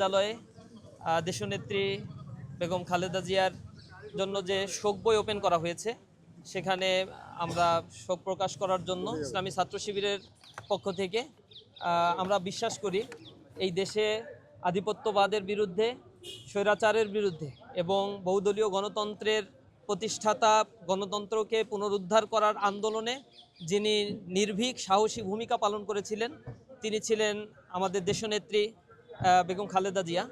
বিদ্যালয়ে দেশনেত্রী বেগম খালেদা জিয়ার জন্য যে শোক বই ওপেন করা হয়েছে, সেখানে আমরা শোক প্রকাশ করার জন্য ইসলামী ছাত্র শিবিরের পক্ষ থেকে আমরা বিশ্বাস করি এই দেশে আধিপত্যবাদের বিরুদ্ধে, স্বৈরাচারের বিরুদ্ধে এবং বহুদলীয় গণতন্ত্রের প্রতিষ্ঠাতা, গণতন্ত্রকে পুনরুদ্ধার করার আন্দোলনে যিনি নির্ভীক সাহসী ভূমিকা পালন করেছিলেন, তিনি ছিলেন আমাদের দেশনেত্রী বেগম খালেদা জিয়া।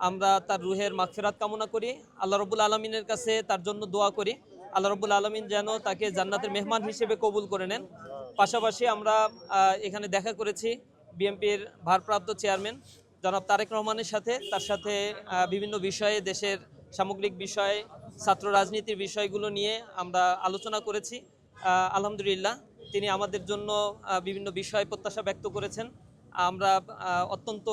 আমরা তার রুহের মাগফিরাত কামনা করি, আল্লাহ রব্বুল আলমিনের কাছে তার জন্য দোয়া করি, আল্লাহ রব্বুল আলমিন যেন তাকে জান্নাতের মেহমান হিসেবে কবুল করে নেন। পাশাপাশি আমরা এখানে দেখা করেছি বিএনপির ভারপ্রাপ্ত চেয়ারম্যান জনাব তারেক রহমানের সাথে, তার সাথে বিভিন্ন বিষয়ে, দেশের সামগ্রিক বিষয়ে, ছাত্র রাজনীতির বিষয়গুলো নিয়ে আমরা আলোচনা করেছি। আলহামদুলিল্লাহ, তিনি আমাদের জন্য বিভিন্ন বিষয়ে প্রত্যাশা ব্যক্ত করেছেন। আমরা অত্যন্ত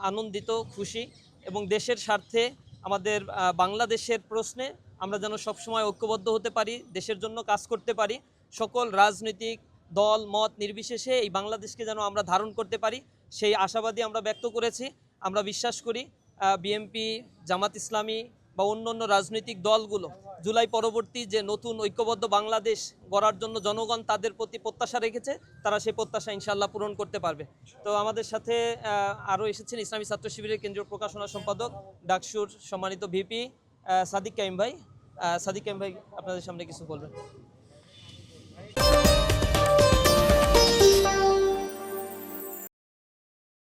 আনন্দিত, খুশি এবং দেশের স্বার্থে আমাদের বাংলাদেশের প্রশ্নে আমরা যেন সবসময় ঐক্যবদ্ধ হতে পারি, দেশের জন্য কাজ করতে পারি, সকল রাজনৈতিক দল মত নির্বিশেষে এই বাংলাদেশকে যেন আমরা ধারণ করতে পারি, সেই আশাবাদী আমরা ব্যক্ত করেছি। আমরা বিশ্বাস করি বিএনপি, জামাত ইসলামী বা অন্য রাজনৈতিক দলগুলো জুলাই পরবর্তী যে নতুন ঐক্যবদ্ধ বাংলাদেশ গড়ার জন্য জনগণ তাদের প্রতি প্রত্যাশা রেখেছে, তারা সেই প্রত্যাশা ইনশাআল্লাহ পূরণ করতে পারবে। তো আমাদের সাথে আরও এসেছেন ইসলামী ছাত্র শিবিরের কেন্দ্রীয় প্রকাশনা সম্পাদক ডাকসুর সম্মানিত ভিপি সাদিক কাইম ভাই। সাদিক কাইম ভাই আপনাদের সামনে কিছু বলবেন।